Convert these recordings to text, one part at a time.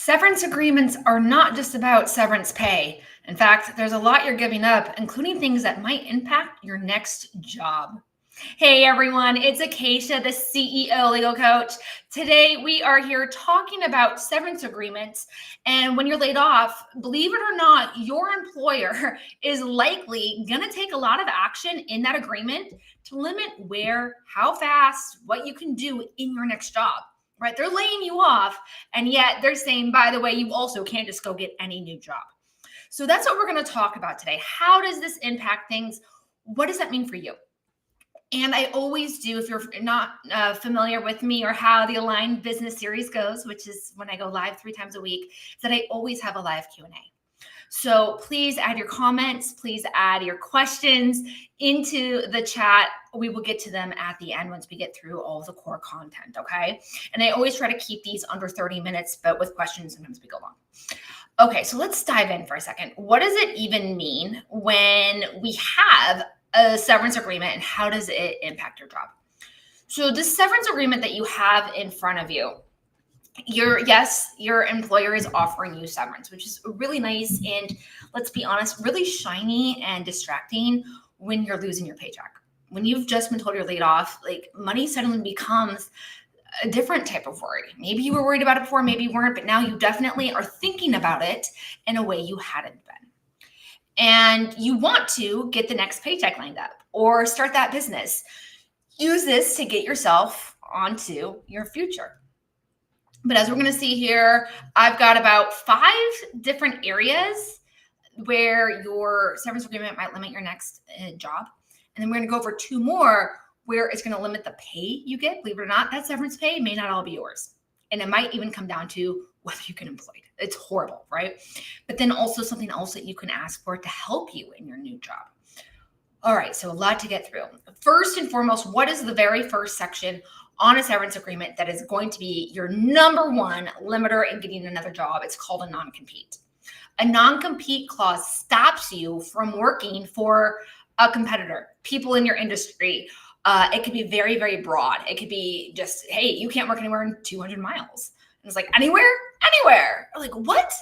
Severance agreements are not just about severance pay. In fact, there's a lot you're giving up, including things that might impact your next job. Hey everyone, it's Acacia, the CEO legal coach. Today we are here talking about severance agreements. And when you're laid off, believe it or not, your employer is likely going to take a lot of action in that agreement to limit where, how fast, what you can do in your next job. Right? They're laying you off, and yet they're saying, by the way, you also can't just go get any new job. So that's what we're going to talk about today. How does this impact things? What does that mean for you? And I always do, if you're not familiar with me or how the Aligned Business Series goes, which is when I go live 3 times a week, that I always have a live Q&A. So please add your comments, please add your questions into the chat. We will get to them at the end once we get through all of the core content, okay? And I always try to keep these under 30 minutes, but with questions, sometimes we go long. Okay, so let's dive in for a second. What does it even mean when we have a severance agreement, and how does it impact your job? So the severance agreement that you have in front of you, your employer is offering you severance, which is really nice and, let's be honest, really shiny and distracting when you're losing your paycheck. When you've just been told you're laid off, like, money suddenly becomes a different type of worry. Maybe you were worried about it before, maybe you weren't, but now you definitely are thinking about it in a way you hadn't been. And you want to get the next paycheck lined up or start that business. Use this to get yourself onto your future. But as we're going to see here, I've got about 5 different areas where your severance agreement might limit your next job. And then we're going to go over 2 more where it's going to limit the pay you get. Believe it or not, that severance pay may not all be yours. And it might even come down to whether you get employed. It's horrible, right? But then also something else that you can ask for to help you in your new job. All right, so a lot to get through. First and foremost, what is the very first section on a severance agreement that is going to be your number one limiter in getting another job? It's called a non-compete. A non-compete clause stops you from working for a competitor, people in your industry. It could be very, very broad. It could be just, hey, you can't work anywhere in 200 miles. And it's like, anywhere? Anywhere. Like, what?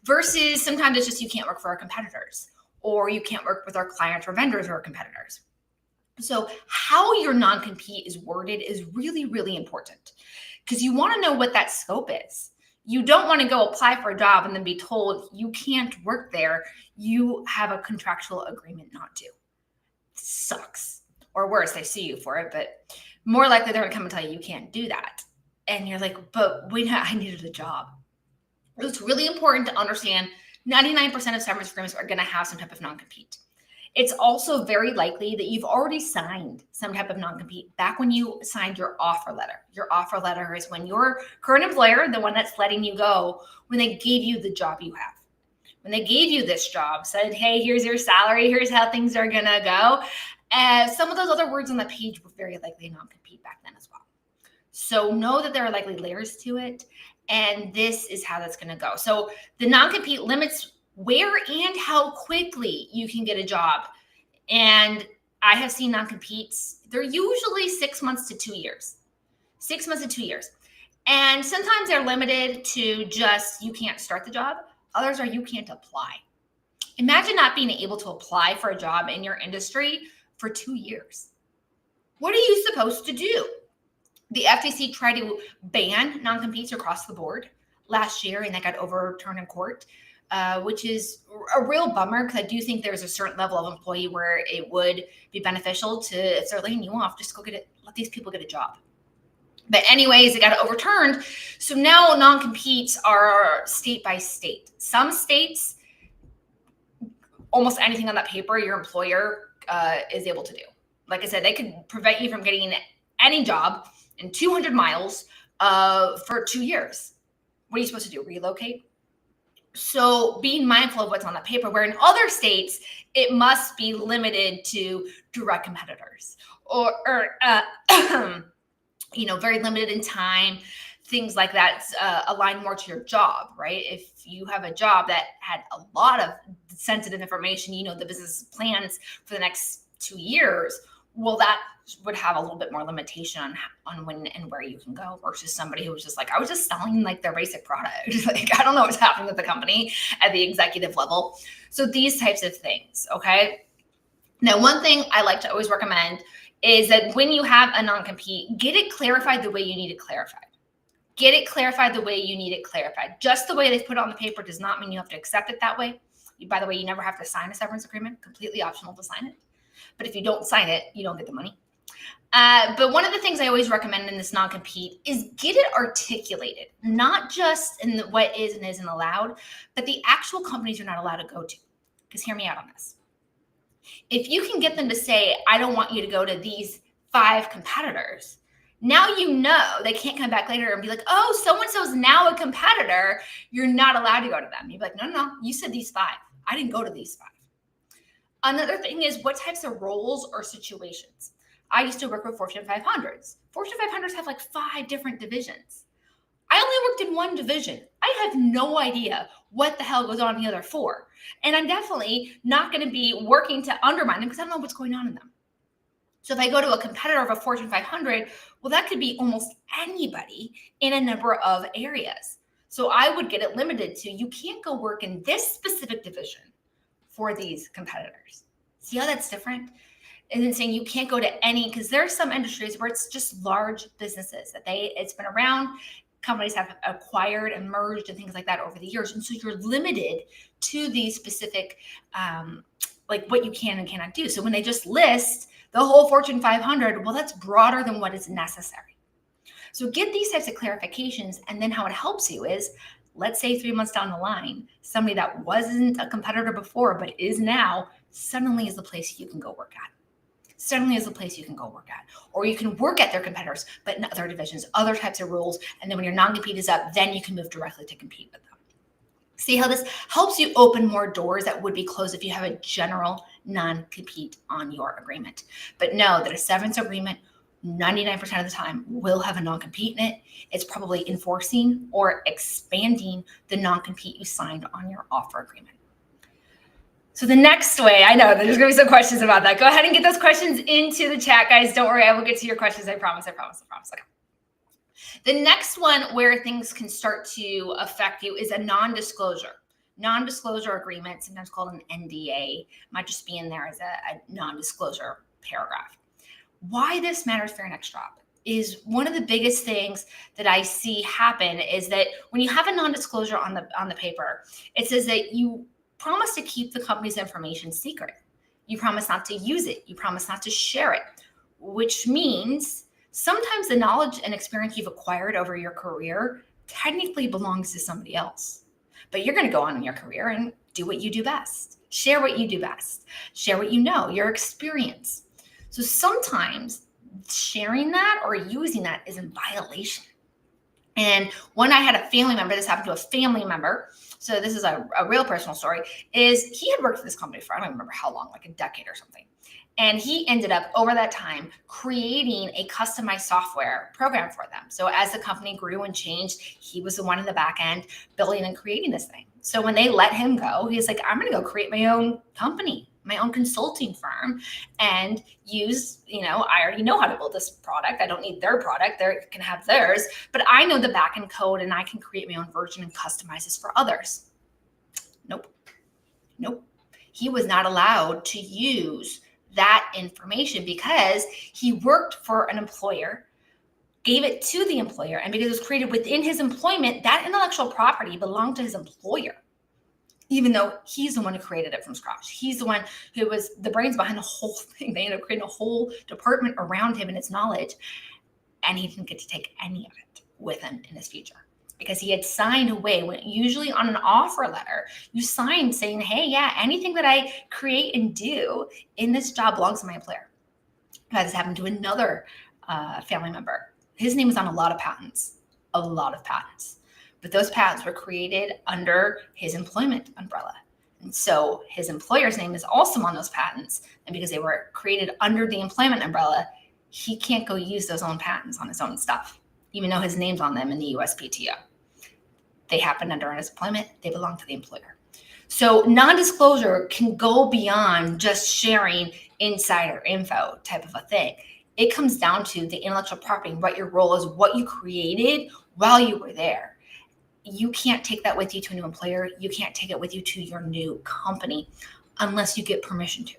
Versus sometimes it's just you can't work for our competitors, or you can't work with our clients or vendors or competitors. So how your non-compete is worded is really, really important, because you want to know what that scope is. You don't want to go apply for a job and then be told you can't work there. You have a contractual agreement not to. It sucks. Or worse, they sue you for it, but more likely they're going to come and tell you can't do that. And you're like, but wait, I needed a job. It's really important to understand 99% of severance agreements are going to have some type of non-compete. It's also very likely that you've already signed some type of non-compete back when you signed your offer letter. Your offer letter is when your current employer, the one that's letting you go, when they gave you the job you have. When they gave you this job, said, hey, here's your salary, here's how things are going to go. Some of those other words on the page were very likely non-compete back then as well. So know that there are likely layers to it, and this is how that's going to go. So the non-compete limits where and how quickly you can get a job. And I have seen non-competes. They're usually 6 months to 2 years. 6 months to 2 years. And sometimes they're limited to just you can't start the job. Others are you can't apply. Imagine not being able to apply for a job in your industry for 2 years. What are you supposed to do? The FTC tried to ban non-competes across the board last year, and that got overturned in court, which is a real bummer, because I do think there's a certain level of employee where it would be beneficial to, if they're laying you off, just go get it, let these people get a job. But anyways, it got overturned. So now non-competes are state by state. Some states, almost anything on that paper, your employer is able to do. Like I said, they could prevent you from getting any job in 200 miles for 2 years. What are you supposed to do? Relocate? So being mindful of what's on the paper, where in other states, it must be limited to direct competitors or very limited in time, things like that align more to your job, right? If you have a job that had a lot of sensitive information, the business plans for the next 2 years, well, that would have a little bit more limitation on when and where you can go versus somebody who was just like, I was just selling like their basic product. Like, I don't know what's happening with the company at the executive level. So these types of things, okay? Now, one thing I like to always recommend is that when you have a non-compete, get it clarified the way you need it clarified. Get it clarified the way you need it clarified. Just the way they put it on the paper does not mean you have to accept it that way. By the way, you never have to sign a severance agreement, completely optional to sign it. But if you don't sign it, you don't get the money. But one of the things I always recommend in this non-compete is get it articulated, not just in what is and isn't allowed, but the actual companies you're not allowed to go to. Because hear me out on this. If you can get them to say, I don't want you to go to these 5 competitors, now you know they can't come back later and be like, oh, so-and-so is now a competitor. You're not allowed to go to them. You'd be like, no, you said these 5. I didn't go to these 5. Another thing is what types of roles or situations. I used to work with Fortune 500s. Fortune 500s have like 5 different divisions. I only worked in one division. I have no idea what the hell goes on in the other 4. And I'm definitely not going to be working to undermine them because I don't know what's going on in them. So if I go to a competitor of a Fortune 500, well, that could be almost anybody in a number of areas. So I would get it limited to, you can't go work in this specific division for these competitors. See how that's different? And then saying you can't go to any, because there are some industries where it's just large businesses that it's been around, companies have acquired and merged and things like that over the years. And so you're limited to these specific, like what you can and cannot do. So when they just list the whole Fortune 500, well, that's broader than what is necessary. So get these types of clarifications. And then how it helps you is, let's say 3 months down the line, somebody that wasn't a competitor before, but is now, suddenly is the place you can go work at. Suddenly is a place you can go work at. Or you can work at their competitors, but in other divisions, other types of rules. And then when your non-compete is up, then you can move directly to compete with them. See how this helps you open more doors that would be closed if you have a general non-compete on your agreement. But know that a severance agreement 99% of the time will have a non-compete in it. It's probably enforcing or expanding the non-compete you signed on your offer agreement. So the next way, I know there's going to be some questions about that. Go ahead and get those questions into the chat, guys. Don't worry, I will get to your questions. I promise. Okay. The next one where things can start to affect you is a non-disclosure. Non-disclosure agreement, sometimes called an NDA, might just be in there as a non-disclosure paragraph. Why this matters for your next job is one of the biggest things that I see happen is that when you have a non-disclosure on the paper, it says that you promise to keep the company's information secret. You promise not to use it. You promise not to share it, which means sometimes the knowledge and experience you've acquired over your career technically belongs to somebody else. But you're going to go on in your career and do what you do best. Share what you do best. Share what you know, your experience. So sometimes sharing that or using that is in violation. And when I had a family member, this happened to a family member, so this is a real personal story, is he had worked for this company for, I don't remember how long, like a decade or something. And he ended up over that time creating a customized software program for them. So as the company grew and changed, he was the one in the back end building and creating this thing. So when they let him go, he's like, I'm going to go create my own company, my own consulting firm, and use, I already know how to build this product. I don't need their product. They can have theirs, but I know the back end code and I can create my own version and customize this for others. Nope. He was not allowed to use that information because he worked for an employer, gave it to the employer, and because it was created within his employment, that intellectual property belonged to his employer, even though he's the one who created it from scratch. He's the one who was the brains behind the whole thing. They ended up creating a whole department around him and its knowledge, and he didn't get to take any of it with him in his future because he had signed away. When usually on an offer letter, you sign saying, hey, yeah, anything that I create and do in this job belongs to my employer. This happened to another family member. His name was on a lot of patents. But those patents were created under his employment umbrella. And so his employer's name is also on those patents. And because they were created under the employment umbrella, he can't go use those own patents on his own stuff, even though his name's on them in the USPTO. They happened under his employment. They belong to the employer. So non-disclosure can go beyond just sharing insider info type of a thing. It comes down to the intellectual property and what your role is, what you created while you were there. You can't take that with you to a new employer. You can't take it with you to your new company unless you get permission to.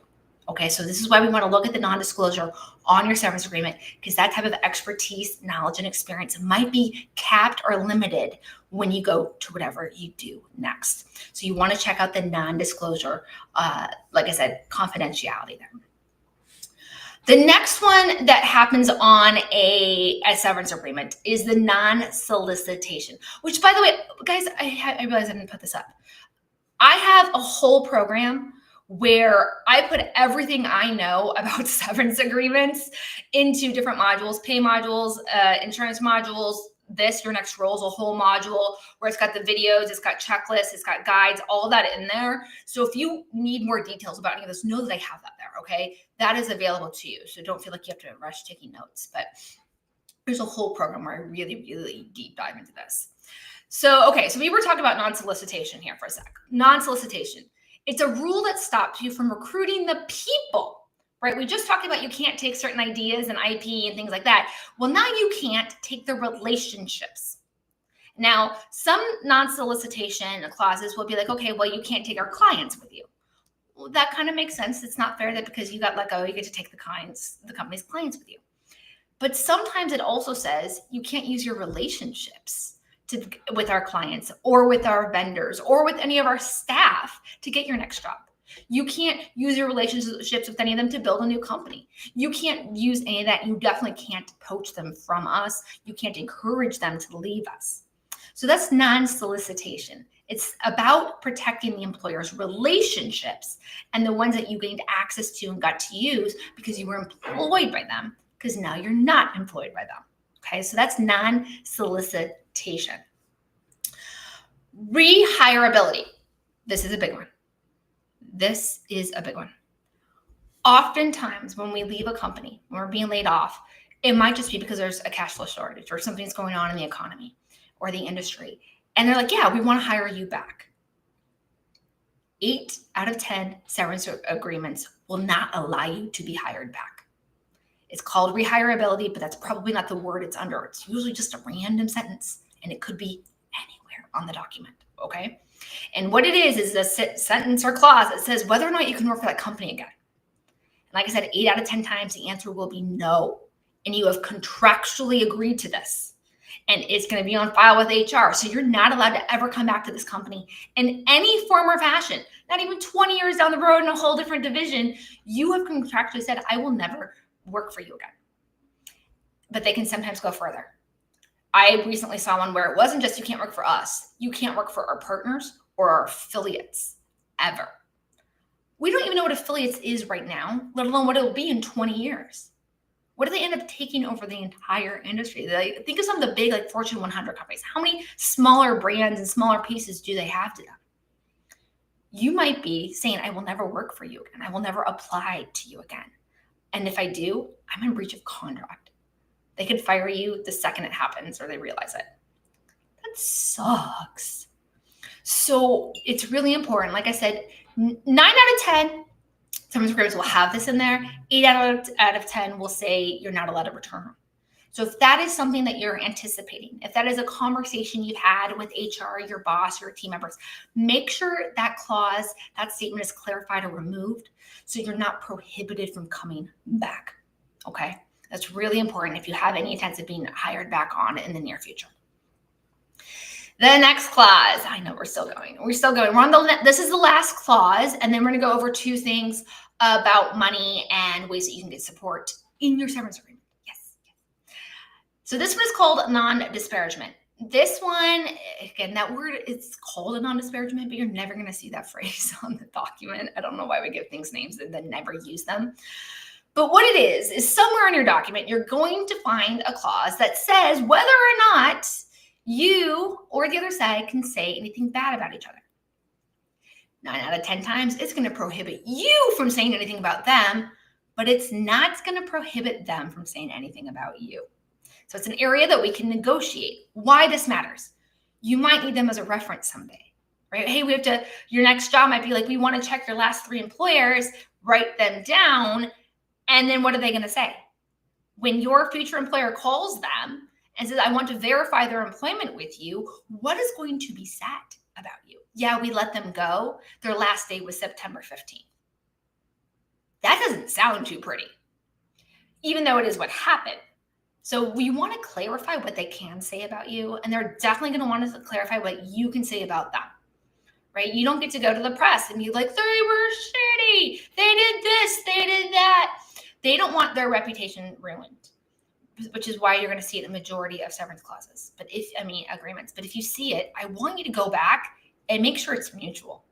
Okay, so this is why we want to look at the non-disclosure on your severance agreement, because that type of expertise, knowledge, and experience might be capped or limited when you go to whatever you do next. So you want to check out the non-disclosure, like I said, confidentiality there. The next one that happens on a severance agreement is the non-solicitation, which, by the way, guys, I realize I didn't put this up. I have a whole program where I put everything I know about severance agreements into different modules, pay modules, insurance modules. This, your next role, is a whole module where it's got the videos, it's got checklists, it's got guides, all that in there. So if you need more details about any of this, know that I have that there, okay? That is available to you. So don't feel like you have to rush taking notes, but there's a whole program where I really, really deep dive into this. So, okay, so we were talking about non-solicitation here for a sec. Non-solicitation. It's a rule that stops you from recruiting the people, right? We just talked about you can't take certain ideas and IP and things like that. Well, now you can't take the relationships. Now, some non-solicitation clauses will be like, okay, well, you can't take our clients with you. Well, that kind of makes sense. It's not fair that because you got let go, you get to take the company's clients with you. But sometimes it also says you can't use your relationships with our clients or with our vendors or with any of our staff to get your next job. You can't use your relationships with any of them to build a new company. You can't use any of that. You definitely can't poach them from us. You can't encourage them to leave us. So that's non-solicitation. It's about protecting the employer's relationships and the ones that you gained access to and got to use because you were employed by them, because now you're not employed by them. Okay, so that's non-solicitation. Rehireability. This is a big one. This is a big one. Oftentimes when we leave a company, when we're being laid off, it might just be because there's a cash flow shortage or something's going on in the economy or the industry. And they're like, yeah, we want to hire you back. 8 out of 10 severance agreements will not allow you to be hired back. It's called rehireability, but that's probably not the word it's under. It's usually just a random sentence, and it could be anywhere on the document, okay? And what it is a sentence or clause that says whether or not you can work for that company again. And like I said, 8 out of 10 times the answer will be no. And you have contractually agreed to this. And it's going to be on file with HR. So you're not allowed to ever come back to this company in any form or fashion. Not even 20 years down the road in a whole different division. You have contractually said, I will never work for you again. But they can sometimes go further. I recently saw one where it wasn't just you can't work for us. You can't work for our partners or our affiliates ever. We don't even know what affiliates is right now, let alone what it will be in 20 years. What do they end up taking over the entire industry? Think of some of the big like Fortune 100 companies. How many smaller brands and smaller pieces do they have to them? You might be saying, I will never work for you again. I will never apply to you again. And if I do, I'm in breach of contract. They could fire you the second it happens or they realize it. That sucks. So it's really important. Like I said, 9 out of 10 severance agreements will have this in there. 8 out of 10 will say you're not allowed to return them. So if that is something that you're anticipating, if that is a conversation you've had with HR, your boss, your team members, make sure that clause, that statement is clarified or removed so you're not prohibited from coming back, okay? That's really important if you have any intent of being hired back on in the near future. The next clause, I know we're still going. We're on this is the last clause, and then we're gonna go over 2 things about money and ways that you can get support in your severance agreement. Yes. So this one is called non-disparagement. This one, again, that word is called a non-disparagement, but you're never gonna see that phrase on the document. I don't know why we give things names and then never use them. But what it is somewhere in your document, you're going to find a clause that says whether or not you or the other side can say anything bad about each other. 9 out of 10 times, it's going to prohibit you from saying anything about them, but it's not going to prohibit them from saying anything about you. So it's an area that we can negotiate. Why this matters. You might need them as a reference someday, right? Hey, your next job might be like, we want to check your last 3 employers, write them down. And then what are they going to say? When your future employer calls them and says, I want to verify their employment with you, what is going to be said about you? Yeah, we let them go. Their last day was September 15th. That doesn't sound too pretty, even though it is what happened. So we want to clarify what they can say about you, and they're definitely going to want us to clarify what you can say about them, right? You don't get to go to the press and be like, they were shitty, they did this, they did that. They don't want their reputation ruined, which is why you're going to see it in the majority of severance clauses, agreements. But if you see it, I want you to go back and make sure it's mutual.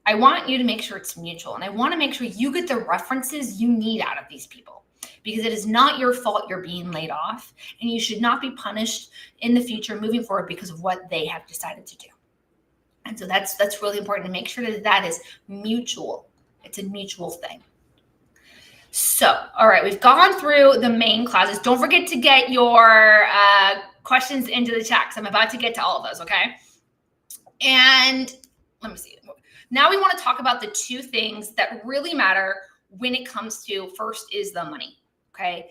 I want you to make sure it's mutual, and I want to make sure you get the references you need out of these people, because it is not your fault you're being laid off, and you should not be punished in the future moving forward because of what they have decided to do. And so that's really important to make sure that is mutual. It's a mutual thing. So, all right, we've gone through the main clauses. Don't forget to get your questions into the chat, because I'm about to get to all of those, okay? And let me see. Now we want to talk about the two things that really matter when it comes to, first is the money, okay?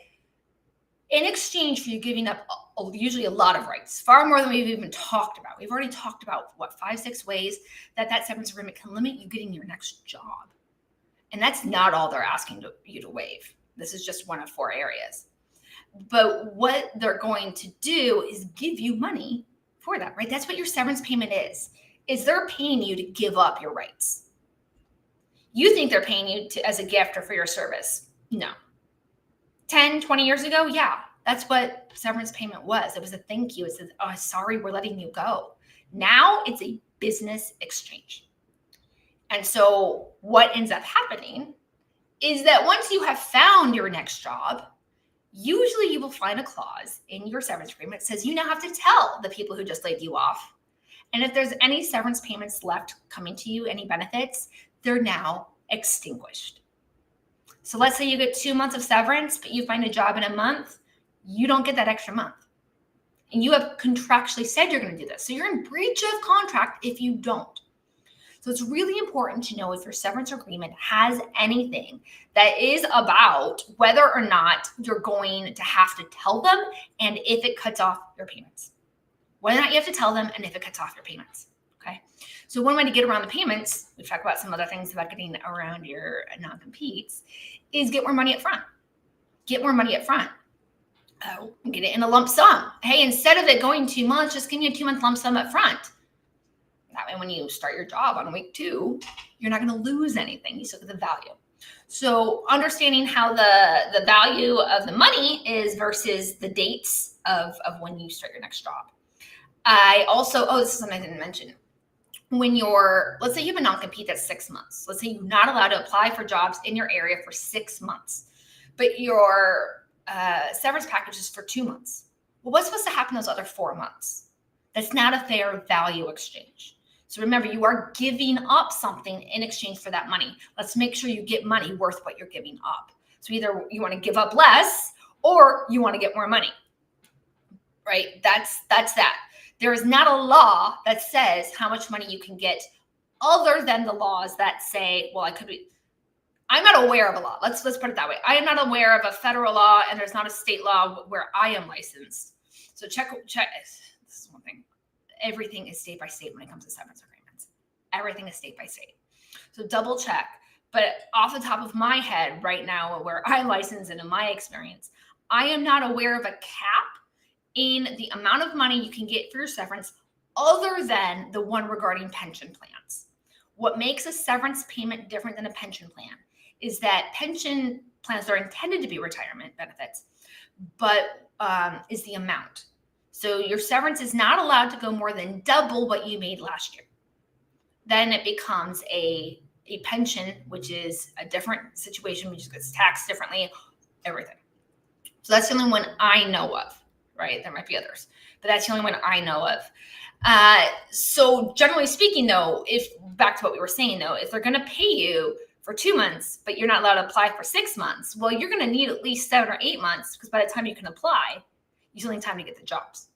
In exchange for you giving up usually a lot of rights, far more than we've even talked about. We've already talked about, 5-6 ways that severance agreement can limit you getting your next job. And that's not all they're asking you to waive. This is just one of 4 areas. But what they're going to do is give you money for that, right? That's what your severance payment is they're paying you to give up your rights. You think they're paying you as a gift or for your service. No. 10, 20 years ago, yeah, that's what severance payment was. It was a thank you. It says, oh, sorry, we're letting you go. Now it's a business exchange. And so what ends up happening is that once you have found your next job, usually you will find a clause in your severance agreement that says you now have to tell the people who just laid you off. And if there's any severance payments left coming to you, any benefits, they're now extinguished. So let's say you get 2 months of severance, but you find a job in a month, you don't get that extra month. And you have contractually said you're going to do this. So you're in breach of contract if you don't. So it's really important to know if your severance agreement has anything that is about whether or not you're going to have to tell them and if it cuts off your payments. Whether or not you have to tell them and if it cuts off your payments. Okay. So one way to get around the payments, we've talked about some other things about getting around your non-competes, is get more money up front. Get more money up front. Get it in a lump sum. Hey, instead of it going 2 months, just give me a 2-month lump sum up front. That way, when you start your job on week 2, you're not going to lose anything. You still get the value. So understanding how the value of the money is versus the dates of when you start your next job. I also, this is something I didn't mention. Let's say you have a non-compete that's 6 months. Let's say you're not allowed to apply for jobs in your area for 6 months, but your severance package is for 2 months. Well, what's supposed to happen those other 4 months? That's not a fair value exchange. So remember, you are giving up something in exchange for that money. Let's make sure you get money worth what you're giving up. So either you want to give up less or you want to get more money, right? That's that. There is not a law that says how much money you can get other than the laws that say, well, I'm not aware of a law. Let's put it that way. I am not aware of a federal law, and there's not a state law where I am licensed. So check. This is one thing. Everything is state by state when it comes to severance agreements. Everything is state by state. So double check. But off the top of my head right now, where I'm licensed and in my experience, I am not aware of a cap in the amount of money you can get for your severance other than the one regarding pension plans. What makes a severance payment different than a pension plan is that pension plans are intended to be retirement benefits, but is the amount. So your severance is not allowed to go more than double what you made last year. Then it becomes a pension, which is a different situation, which gets taxed differently, everything. So that's the only one I know of. Right? There might be others, but that's the only one I know of. So generally speaking, though, back to what we were saying, though, if they're going to pay you for 2 months, but you're not allowed to apply for 6 months, well, you're going to need at least 7 or 8 months, because by the time you can apply, you still need time to get the jobs.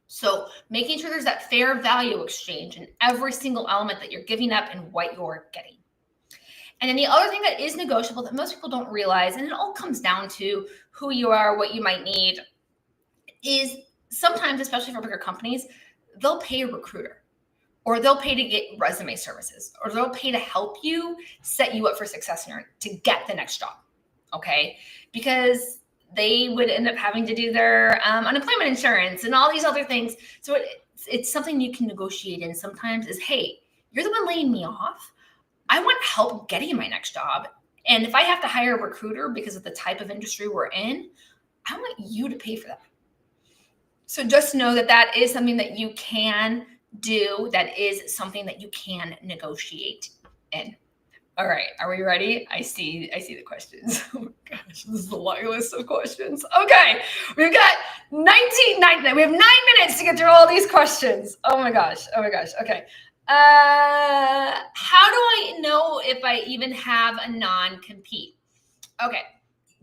So making sure there's that fair value exchange in every single element that you're giving up and what you're getting. And then the other thing that is negotiable that most people don't realize, and it all comes down to who you are, what you might need, is sometimes, especially for bigger companies, they'll pay a recruiter, or they'll pay to get resume services, or they'll pay to help you set you up for success to get the next job, okay? Because they would end up having to do their unemployment insurance and all these other things. So it's something you can negotiate in sometimes is, hey, you're the one laying me off. I want help getting my next job. And if I have to hire a recruiter because of the type of industry we're in, I want you to pay for that. So just know that that is something that you can do. That is something that you can negotiate in. All right, are we ready? I see the questions. Oh my gosh, this is a long list of questions. Okay, we've got we have 9 minutes to get through all these questions. Oh my gosh. Okay. How do I know if I even have a non-compete? Okay,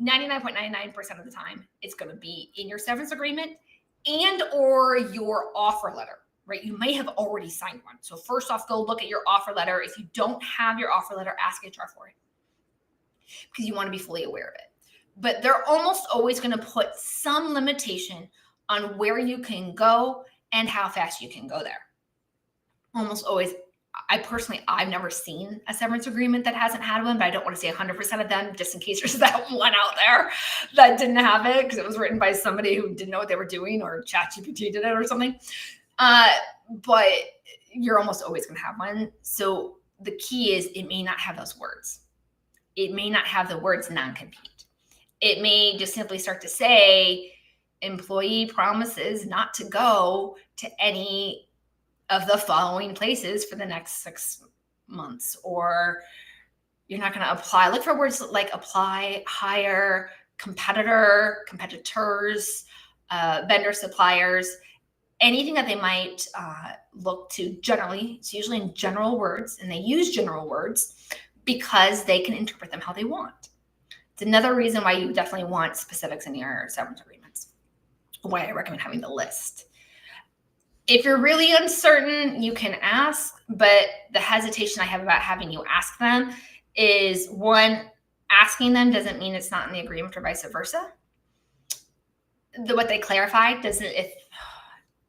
99.99% of the time, it's going to be in your severance agreement and or your offer letter. Right? You may have already signed one. So first off, go look at your offer letter. If you don't have your offer letter, ask HR for it because you want to be fully aware of it. But they're almost always going to put some limitation on where you can go and how fast you can go there. Almost always. I've never seen a severance agreement that hasn't had one, but I don't want to say 100% of them just in case there's that one out there that didn't have it because it was written by somebody who didn't know what they were doing or ChatGPT did it or something. But you're almost always going to have one. So the key is it may not have those words. It may not have the words non-compete. It may just simply start to say employee promises not to go to any of the following places for the next 6 months, or you're not going to apply. Look for words like apply, hire, competitor, competitors, vendor, suppliers. Anything that they might look to generally, it's usually in general words, and they use general words because they can interpret them how they want. It's another reason why you definitely want specifics in your severance agreements, why I recommend having the list. If you're really uncertain, you can ask, but the hesitation I have about having you ask them is, one, asking them doesn't mean it's not in the agreement or vice versa. What they clarified doesn't,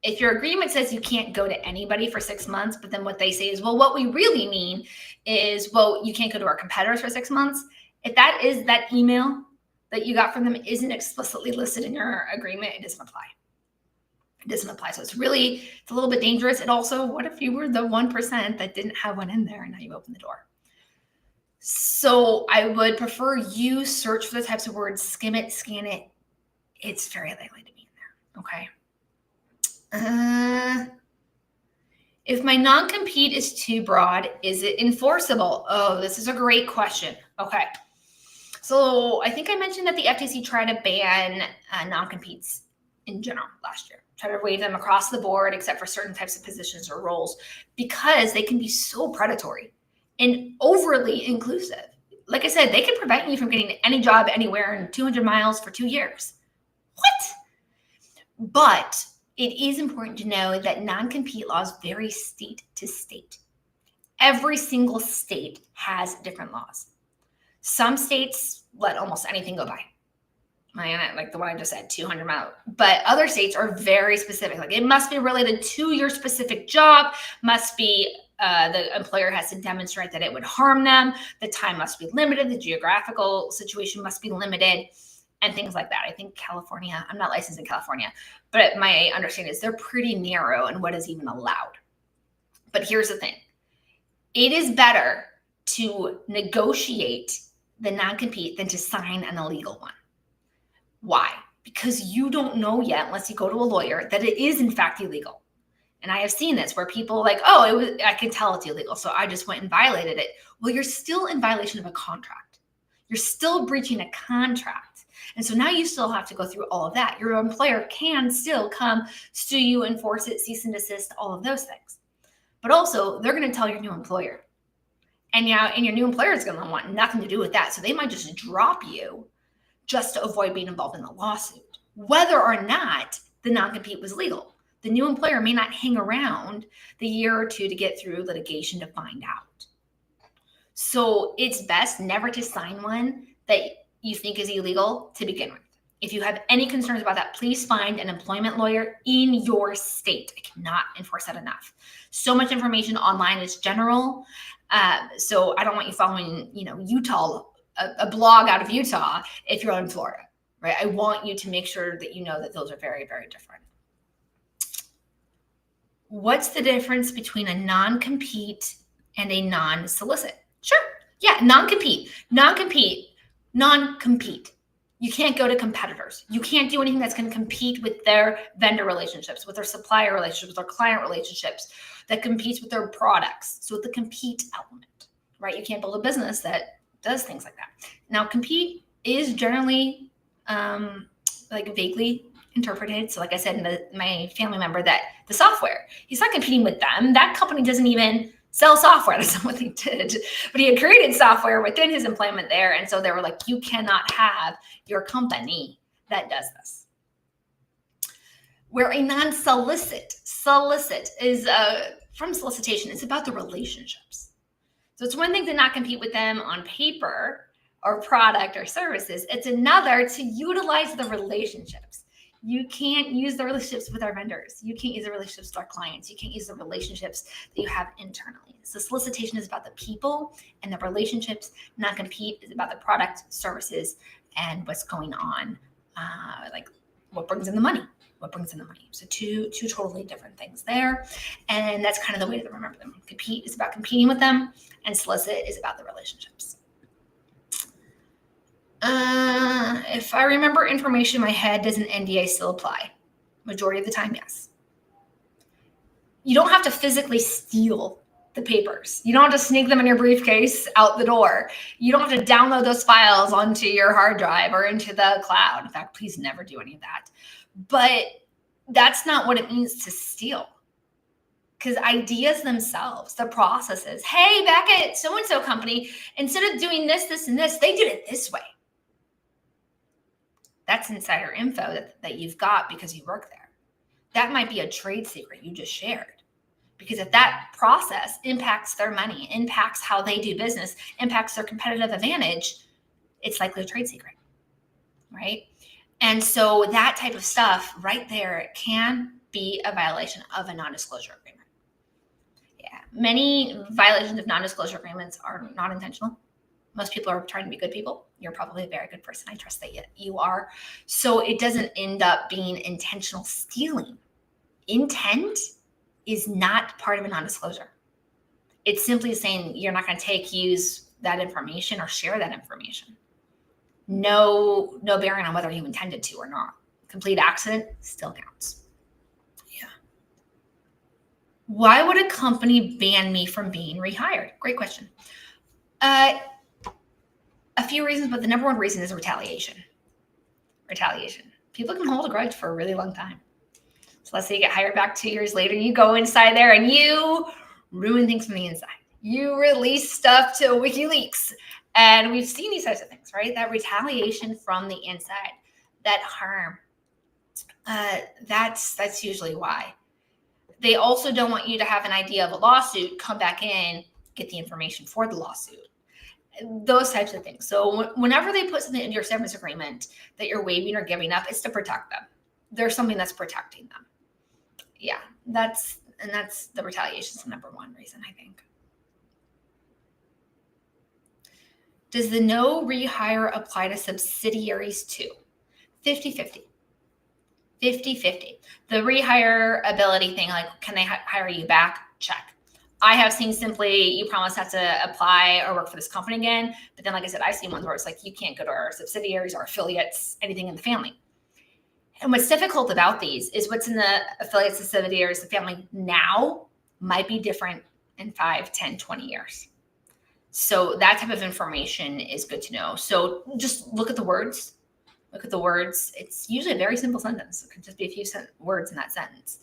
if your agreement says you can't go to anybody for 6 months, but then what they say is, well, what we really mean is, well, you can't go to our competitors for 6 months. If that email that you got from them isn't explicitly listed in your agreement, it doesn't apply. It doesn't apply. So it's a little bit dangerous. And also, what if you were the 1% that didn't have one in there and now you open the door? So I would prefer you search for the types of words, skim it, scan it. It's very likely to be in there. Okay. If my non-compete is too broad, is it enforceable? Oh, this is a great question. Okay. So I think I mentioned that the FTC tried to ban non-competes in general last year. Try to waive them across the board, except for certain types of positions or roles, because they can be so predatory and overly inclusive. Like I said, they can prevent you from getting any job anywhere in 200 miles for 2 years. What? But it is important to know that non-compete laws vary state to state. Every single state has different laws. Some states let almost anything go by. Like the one I just said, 200 miles. But other states are very specific. Like it must be related to your specific job, must be the employer has to demonstrate that it would harm them. The time must be limited. The geographical situation must be limited and things like that. I think California, I'm not licensed in California, but my understanding is they're pretty narrow in what is even allowed. But here's the thing. It is better to negotiate the non-compete than to sign an illegal one. Why? Because you don't know yet, unless you go to a lawyer, that it is in fact illegal. And I have seen this where people are like, oh, I can tell it's illegal, so I just went and violated it. Well, you're still in violation of a contract. You're still breaching a contract. And so now you still have to go through all of that. Your employer can still come sue you, enforce it, cease and desist, all of those things. But also, they're going to tell your new employer. And your new employer is going to want nothing to do with that. So they might just drop you just to avoid being involved in the lawsuit, whether or not the non-compete was legal. The new employer may not hang around the year or two to get through litigation to find out. So it's best never to sign one that you think is illegal to begin with. If you have any concerns about that, please find an employment lawyer in your state. I cannot enforce that enough. So much information online is general. So I don't want you following, Utah, a blog out of Utah if you're in Florida, right? I want you to make sure that you know that those are very, very different. What's the difference between a non-compete and a non-solicit? Sure. Yeah, non-compete. You can't go to competitors. You can't do anything that's going to compete with their vendor relationships, with their supplier relationships, with their client relationships, that competes with their products. So the compete element, right? You can't build a business that does things like that. Now, compete is generally vaguely interpreted. So like I said, my family member, that the software, he's not competing with them. That company doesn't even sell software. That's not what they did. But he had created software within his employment there. And so they were like, you cannot have your company that does this. Where a non-solicit is from solicitation, it's about the relationships. So it's one thing to not compete with them on paper or product or services. It's another to utilize the relationships. You can't use the relationships with our vendors. You can't use the relationships with our clients. You can't use the relationships that you have internally. So solicitation is about the people and the relationships. Not compete is about the product, services, and what's going on, like what brings in the money. So two totally different things there. And that's kind of the way to remember them. Compete is about competing with them, and solicit is about the relationships. If I remember information in my head, does an NDA still apply? Majority of the time, yes. You don't have to physically steal the papers. You don't have to sneak them in your briefcase out the door. You don't have to download those files onto your hard drive or into the cloud. In fact, please never do any of that. But that's not what it means to steal. Because ideas themselves, the processes, hey, back at so-and-so company, instead of doing this, this, and this, they did it this way. That's insider info that you've got because you work there. That might be a trade secret you just shared. Because if that process impacts their money, impacts how they do business, impacts their competitive advantage, it's likely a trade secret, right? And so that type of stuff right there can be a violation of a non-disclosure agreement. Yeah, many violations of non-disclosure agreements are not intentional. Most people are trying to be good people. You're probably a very good person. I trust that you are. So it doesn't end up being intentional stealing. Intent is not part of a non-disclosure. It's simply saying you're not going to use that information or share that information. No bearing on whether you intended to or not. Complete accident still counts. Yeah. Why would a company ban me from being rehired? Great question. A few reasons, but the number one reason is retaliation. People can hold a grudge for a really long time. So let's say you get hired back 2 years later, you go inside there and you ruin things from the inside. You release stuff to WikiLeaks. And we've seen these types of things, right? That retaliation from the inside, that harm, that's usually why. They also don't want you to have an idea of a lawsuit, come back in, get the information for the lawsuit. Those types of things. So whenever they put something into your severance agreement that you're waiving or giving up, it's to protect them. There's something that's protecting them. Yeah, that's the retaliation is the number one reason, I think. Does the no-rehire apply to subsidiaries too? 50-50. 50-50. The rehire ability thing, like, can they hire you back? Check. I have seen simply, you promise not to apply or work for this company again. But then, like I said, I've seen ones where it's like, you can't go to our subsidiaries or affiliates, anything in the family. And what's difficult about these is what's in the affiliates, the subsidiaries, the family now might be different in 5, 10, 20 years. So that type of information is good to know. So just look at the words. It's usually a very simple sentence. It could just be a few words in that sentence,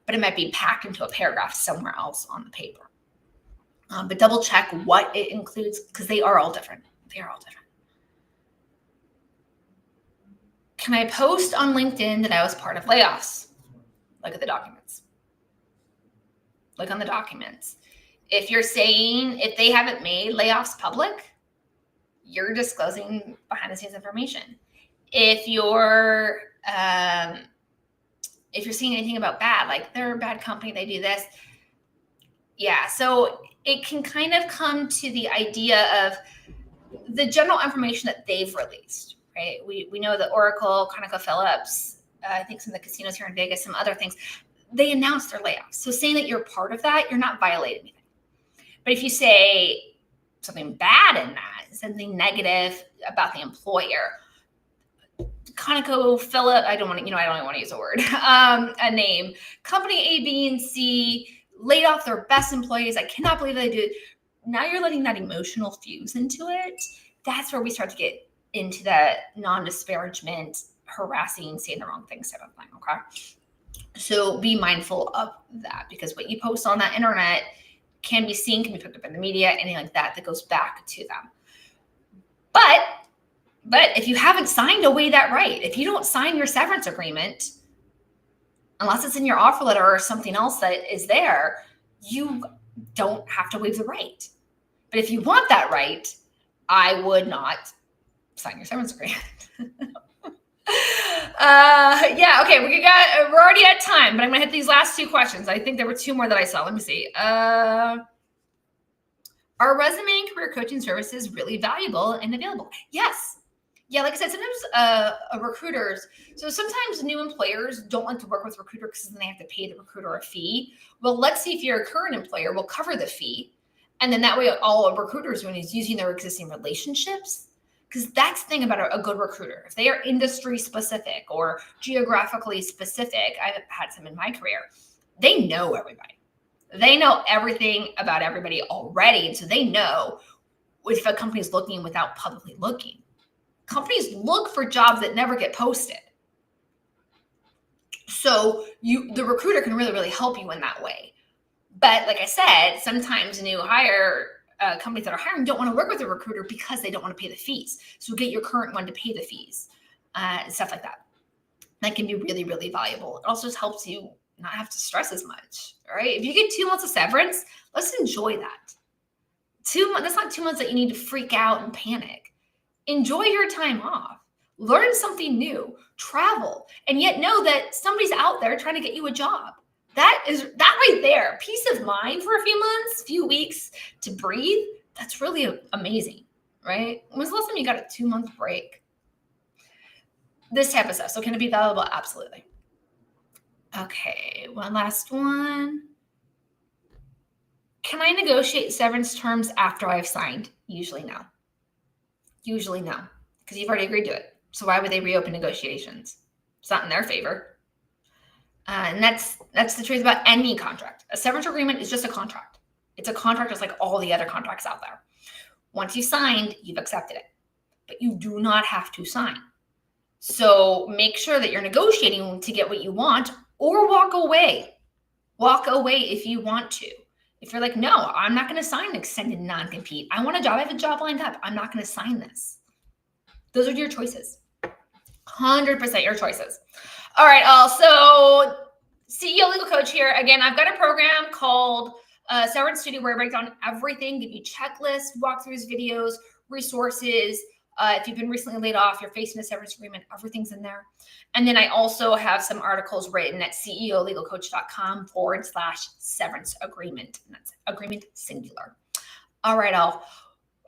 but it might be packed into a paragraph somewhere else on the paper. But double check what it includes, because they are all different. Can I post on LinkedIn that I was part of layoffs? Look at the documents. Look on the documents. If you're saying if they haven't made layoffs public, you're disclosing behind the scenes information. If you're seeing anything about bad, like they're a bad company, they do this. Yeah, so it can kind of come to the idea of the general information that they've released, right? We know that Oracle, ConocoPhillips, I think some of the casinos here in Vegas, some other things, they announced their layoffs. So saying that you're part of that, you're not violating anything. But if you say something bad in that, something negative about the employer, ConocoPhillips, I don't want to use a word, a name, company A, B, and C laid off their best employees. I cannot believe they did. Now you're letting that emotional fuse into it. That's where we start to get into that non-disparagement, harassing, saying the wrong things type of thing, okay? So be mindful of that, because what you post on that internet can be seen, can be picked up in the media, anything like that goes back to them. But if you haven't signed, away that right. If you don't sign your severance agreement, unless it's in your offer letter or something else that is there, you don't have to waive the right. But if you want that right, I would not sign your severance agreement. Yeah, okay, we're already at time, but I'm gonna hit these last two questions. I think there were two more that I saw. Let me see. Are resume and career coaching services really valuable and available? Yes. Yeah, like I said, sometimes recruiters, so sometimes new employers don't like to work with recruiters because then they have to pay the recruiter a fee. Well, let's see if your current employer will cover the fee. And then that way all a recruiter is doing is using their existing relationships. Because that's the thing about a good recruiter. If they are industry specific or geographically specific, I've had some in my career, they know everybody. They know everything about everybody already. And so they know if a company is looking without publicly looking. Companies look for jobs that never get posted. So the recruiter can really, really help you in that way. But like I said, sometimes new hire companies that are hiring don't want to work with a recruiter because they don't want to pay the fees. So get your current one to pay the fees and stuff like that. That can be really, really valuable. It also just helps you not have to stress as much. All right. If you get 2 months of severance, let's enjoy that. 2 months, that's not 2 months that you need to freak out and panic. Enjoy your time off. Learn something new. Travel. And yet know that somebody's out there trying to get you a job. That right there, peace of mind for a few months, few weeks to breathe. That's really amazing, right? When was the last time you got a 2-month break? This type of stuff. So can it be valuable? Absolutely. Okay, one last one. Can I negotiate severance terms after I've signed? Usually no. Usually no, because you've already agreed to it. So why would they reopen negotiations? It's not in their favor. And that's the truth about any contract. A severance agreement is just a contract. It's a contract just like all the other contracts out there. Once you signed, you've accepted it. But you do not have to sign. So make sure that you're negotiating to get what you want, or walk away. Walk away if you want to. If you're like, no, I'm not going to sign an extended non-compete. I want a job. I have a job lined up. I'm not going to sign this. Those are your choices. 100% your choices. All right. Also, CEO Legal Coach here. Again, I've got a program called Severance Studio where I break down everything, give you checklists, walkthroughs, videos, resources. If you've been recently laid off, you're facing a severance agreement, everything's in there. And then I also have some articles written at ceolegalcoach.com/severance agreement. And that's agreement singular. All right,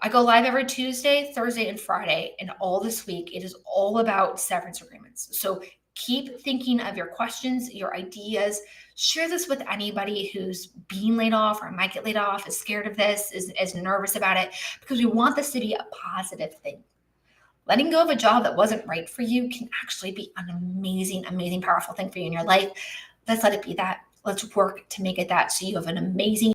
I go live every Tuesday, Thursday, and Friday. And all this week, it is all about severance agreements. So keep thinking of your questions, your ideas. Share this with anybody who's being laid off or might get laid off, is scared of this, is nervous about it, because we want this to be a positive thing. Letting go of a job that wasn't right for you can actually be an amazing, amazing, powerful thing for you in your life. Let's let it be that. Let's work to make it that so you have an amazing